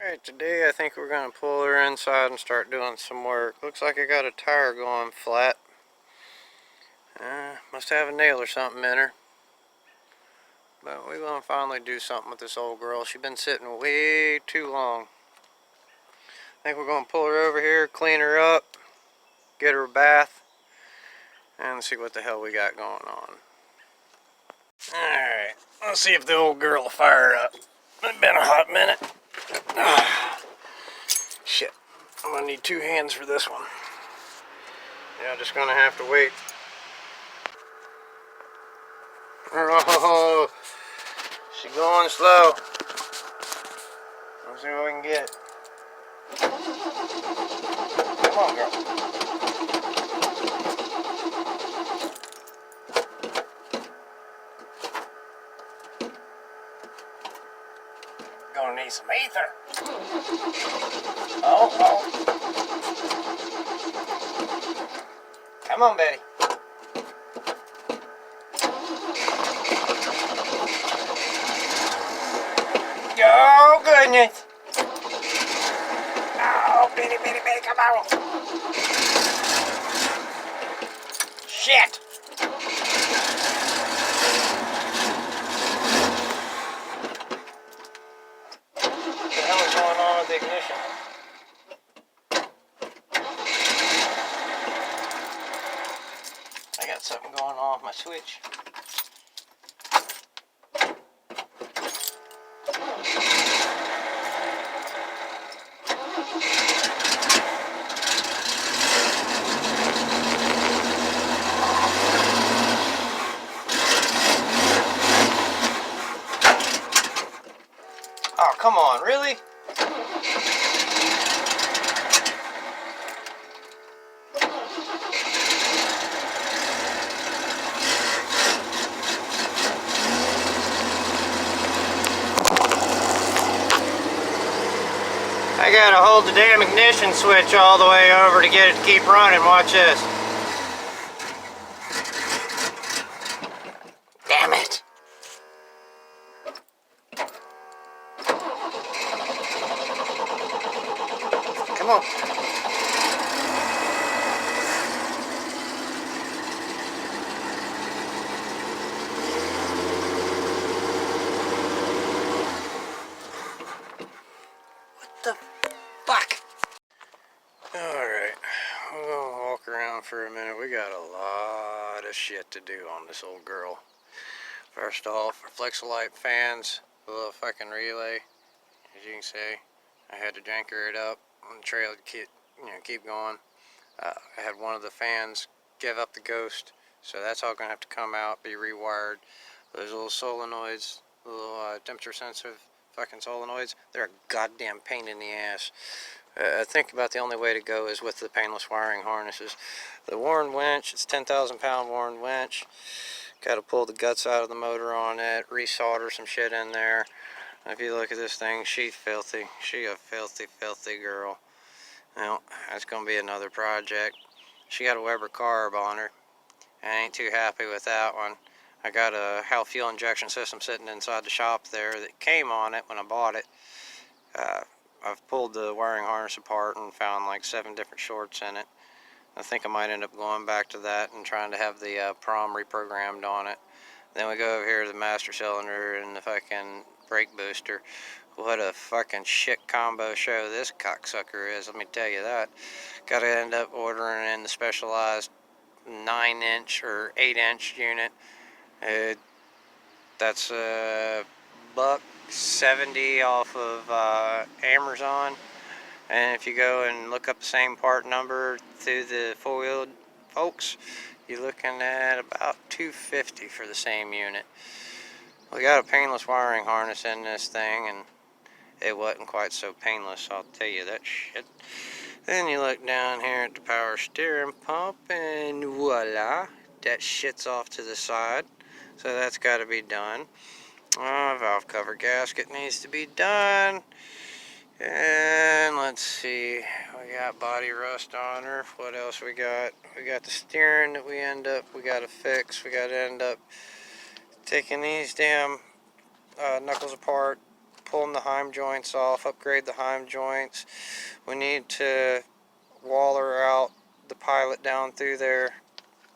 Alright, today I think we're going to pull her inside and start doing some work. Looks like I got a tire going flat. Must have a nail or something in her. But we're going to finally do something with this old girl. She's been sitting way too long. I think we're going to pull her over here, clean her up, get her a bath, and see what the hell we got going on. Alright, let's see if the old girl will fire up. It's been a hot minute. Shit, I'm going to need two hands for this one. Yeah, just going to have to wait. Oh, she's going slow. Let's see what we can get. Come on, girl. Gonna need some ether. Oh. Come on, Betty. Oh, goodness. Oh, Betty, come on. Shit. What the hell is going on with the ignition? I got something going on with my switch. Oh, come on, really? I gotta hold the damn ignition switch all the way over to get it to keep running. Watch this. Damn it. Come on. What the fuck? Alright, we're gonna walk around for a minute. We got a lot of shit to do on this old girl. First off, Flexolite fans, a little fucking relay. As you can see, I had to janker it up on the trail to keep going. I had one of the fans give up the ghost, so that's all gonna have to come out, be rewired. Those little solenoids, little temperature sensitive fucking solenoids, they're a goddamn pain in the ass. I think about the only way to go is with the painless wiring harnesses. The Warren winch, it's 10,000 pound Warren winch. Got to pull the guts out of the motor on it, resolder some shit in there. If you look at this thing, she's filthy. She a filthy girl. Well, that's going to be another project. She got a Weber carb on her. I ain't too happy with that one. I got a Hal fuel injection system sitting inside the shop there that came on it when I bought it. I've pulled the wiring harness apart and found like 7 different shorts in it. I think I might end up going back to that and trying to have the prom reprogrammed on it. Then we go over here to the master cylinder and the fucking brake booster. What a fucking shit combo show this cocksucker is, let me tell you that. Gotta end up ordering in the specialized 9-inch or 8-inch unit. That's $170 off of Amazon. And if you go and look up the same part number through the 4-wheeled folks, you're looking at about $250 for the same unit. We got a painless wiring harness in this thing, and it wasn't quite so painless, I'll tell you that shit. Then you look down here at the power steering pump, and voila, that shit's off to the side. So that's got to be done. Valve cover gasket needs to be done. And let's see, we got body rust on her. What else we got? We got the steering that we got to fix. We got to end up taking these damn knuckles apart, pulling the heim joints off, upgrade the heim joints. We need to waller out the pilot down through there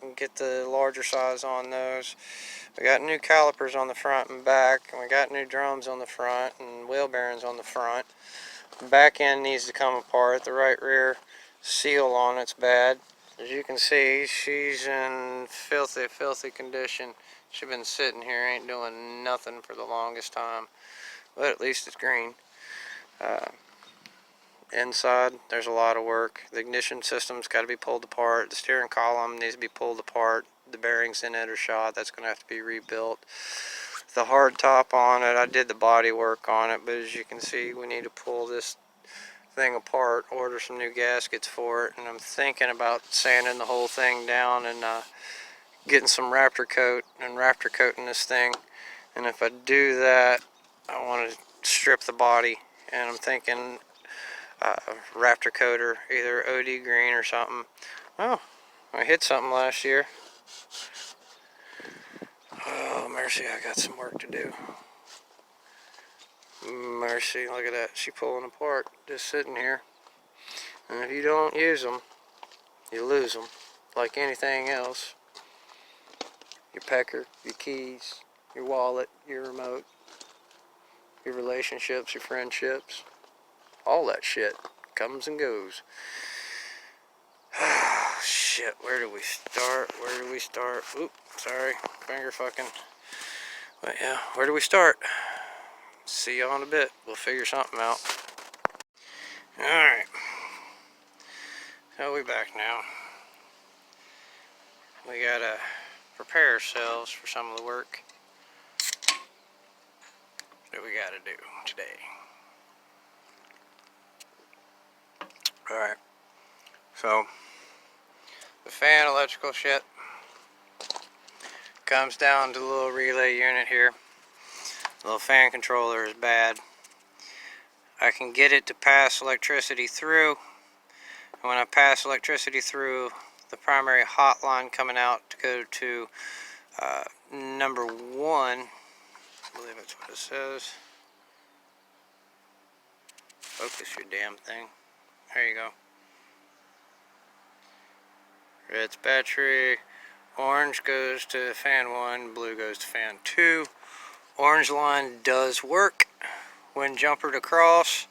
and get the larger size on those. We got new calipers on the front and back, and we got new drums on the front and wheel bearings on the front. The back end needs to come apart. The right rear seal on it's bad. As you can see, she's in filthy condition. She's been sitting here, ain't doing nothing for the longest time, but at least it's green. Inside, there's a lot of work. The ignition system's got to be pulled apart. The steering column needs to be pulled apart. The bearings in it are shot. That's going to have to be rebuilt. The hard top on it, I did the body work on it, but as you can see, we need to pull this thing apart, order some new gaskets for it, and I'm thinking about sanding the whole thing down and getting some Raptor coat and Raptor coating this thing. And if I do that, I want to strip the body, and I'm thinking Raptor coater, either OD green or something. Oh, I hit something last year. Oh mercy, I got some work to do. Mercy, look at that, she pulling apart, just sitting here. And if you don't use them, you lose them, like anything else. Your pecker, your keys, your wallet, your remote, your relationships, your friendships, all that shit comes and goes. Shit, where do we start? Where do we start? Oop, sorry, finger fucking. But yeah, where do we start? See y'all in a bit. We'll figure something out. Alright. So we back now. We gotta prepare ourselves for some of the work that we gotta do today. Alright. So, the fan electrical shit comes down to the little relay unit here. The little fan controller is bad. I can get it to pass electricity through, and when I pass electricity through, the primary hotline coming out to go to number 1, I believe that's what it says. Focus your damn thing. There you go. Red's battery. Orange goes to fan 1, blue goes to fan 2. Orange line does work when jumpered across.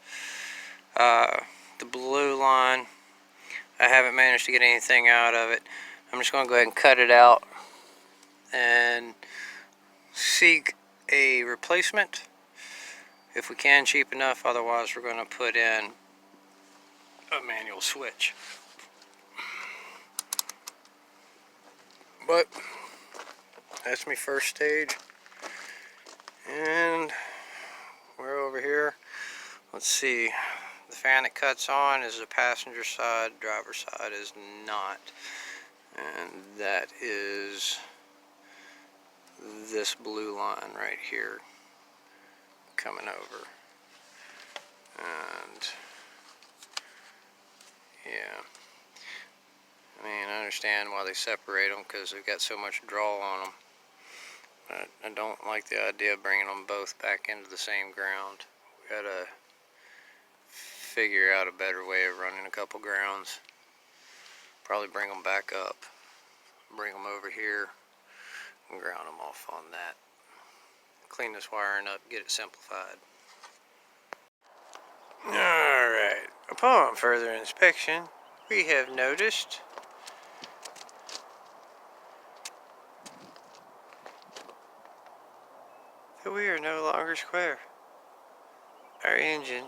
The blue line, I haven't managed to get anything out of it. I'm just going to go ahead and cut it out and seek a replacement if we can, cheap enough. Otherwise, we're going to put in a manual switch. But that's my first stage, and we're over here. Let's see, the fan that cuts on is the passenger side, driver's side is not, and that is this blue line right here coming over. And yeah, I mean, I understand why they separate them, because they've got so much draw on them. But I don't like the idea of bringing them both back into the same ground. We gotta figure out a better way of running a couple grounds. Probably bring them back up, bring them over here, and ground them off on that. Clean this wiring up, get it simplified. Alright, upon further inspection, we have noticed that we are no longer square. Our engine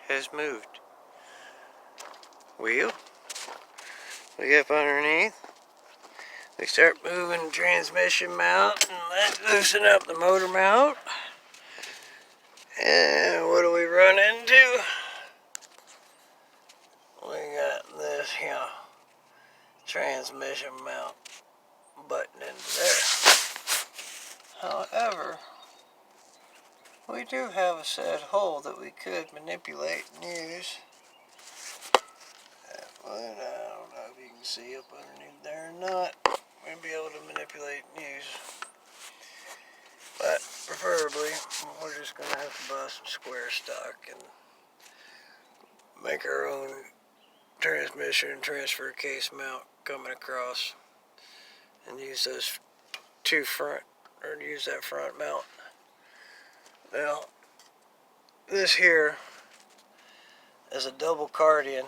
has moved. Wheel, we get up underneath, we start moving the transmission mount and let loosen up the motor mount. And what do we run into? We got this here transmission mount button into there. However, we do have a set hole that we could manipulate and use. But I don't know if you can see up underneath there or not. We'll be able to manipulate and use. But preferably, we're just going to have to buy some square stock and make our own transmission and transfer case mount coming across, and use those two front, or use that front mount. Now, this here is a double cardian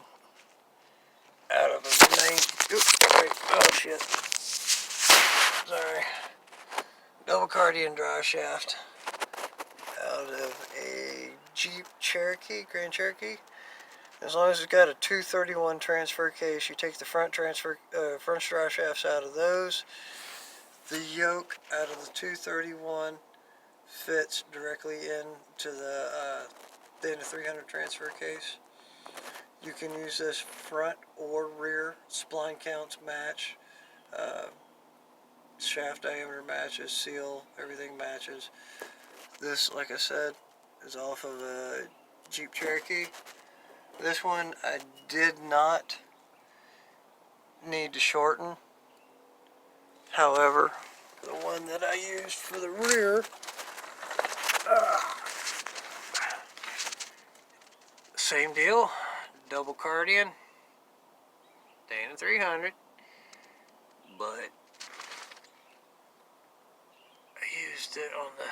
out of a main, oh shit, sorry, double cardian drive shaft out of a Jeep Cherokee, Grand Cherokee. As long as it's got a 231 transfer case, you take the front front drive shafts out of those. The yoke out of the 231 fits directly into the Dana 300 transfer case. You can use this front or rear. Spline counts match. Shaft diameter matches. Seal, everything matches. This, like I said, is off of a Jeep Cherokee. This one I did not need to shorten. However, the one that I used for the rear, same deal, double cardian, Dana 300, but I used it on the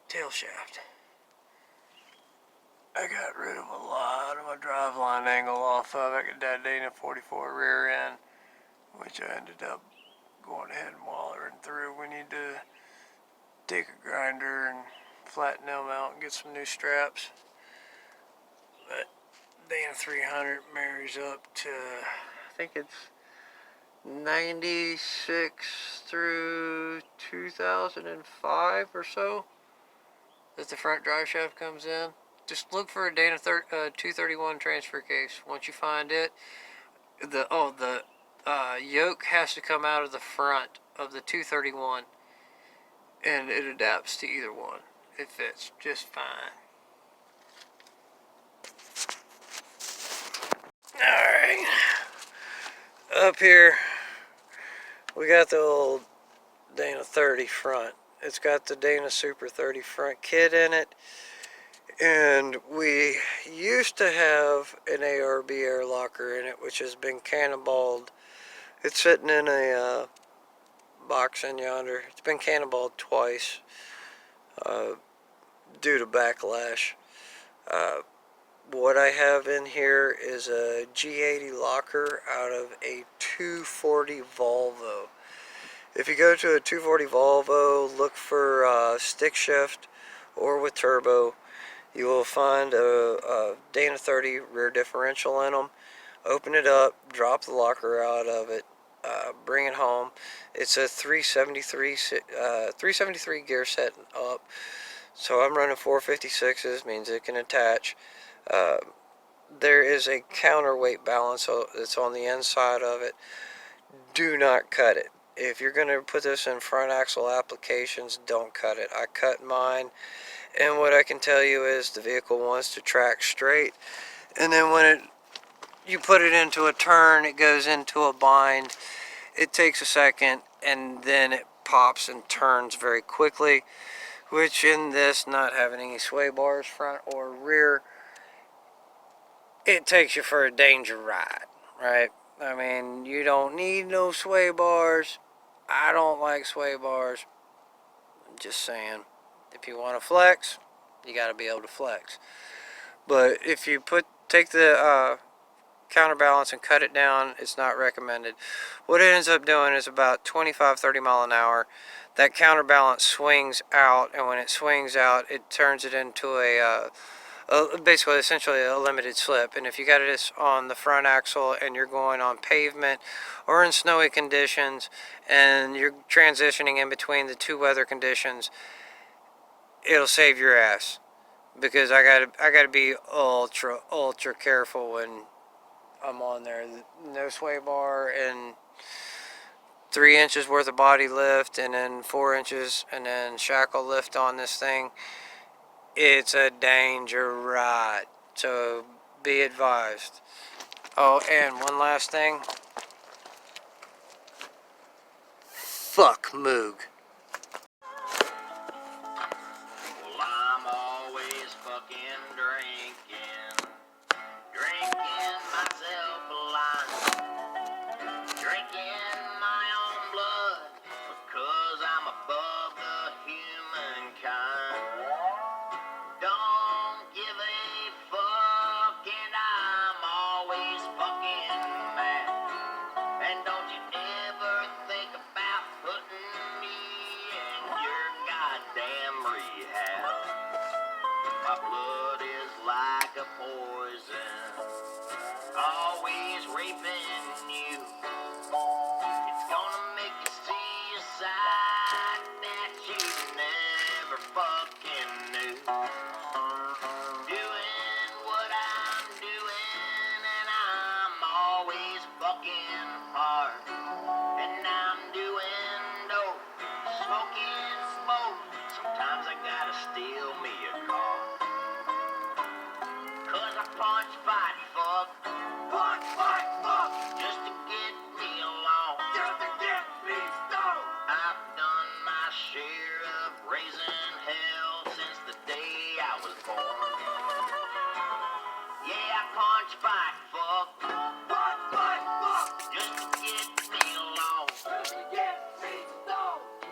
tail shaft. I got rid of a lot of my driveline angle off of it. I got that Dana 44 rear end, which I ended up going ahead and wallering through. We need to take a grinder and flatten them out and get some new straps. But Dana 300 marries up to, I think it's 96 through 2005 or so that the front drive shaft comes in. Just look for a Dana 231 transfer case. Once you find it, the yoke has to come out of the front of the 231, and it adapts to either one. It fits just fine. Alright, up here we got the old Dana 30 front. It's got the Dana Super 30 front kit in it, and we used to have an ARB air locker in it, which has been cannonballed. It's sitting in a box in yonder. It's been cannonballed twice due to backlash. What I have in here is a G80 locker out of a 240 Volvo. If you go to a 240 Volvo, look for stick shift or with turbo. You will find a Dana 30 rear differential in them. Open it up, drop the locker out of it, bring it home. It's a 373 gear setting up. So I'm running 456s, means it can attach. There is a counterweight balance that's on the inside of it. Do not cut it. If you're going to put this in front axle applications, don't cut it. I cut mine, and what I can tell you is the vehicle wants to track straight, and then when you put it into a turn, it goes into a bind. It takes a second, and then it pops and turns very quickly, which in this, not having any sway bars front or rear, it takes you for a danger ride, right? I mean, you don't need no sway bars. I don't like sway bars. I'm just saying, if you want to flex, you got to be able to flex. But if you take the counterbalance and cut it down, it's not recommended. What it ends up doing is about 25-30 mile an hour. That counterbalance swings out, and when it swings out, it turns it into basically essentially a limited slip. And if you got this on the front axle and you're going on pavement or in snowy conditions and you're transitioning in between the two weather conditions, it'll save your ass, because I gotta be ultra careful when I'm on there. No sway bar and 3 inches worth of body lift, and then 4 inches and then shackle lift on this thing. It's a danger ride, so be advised. Oh, and one last thing. Fuck Moog. broken heart.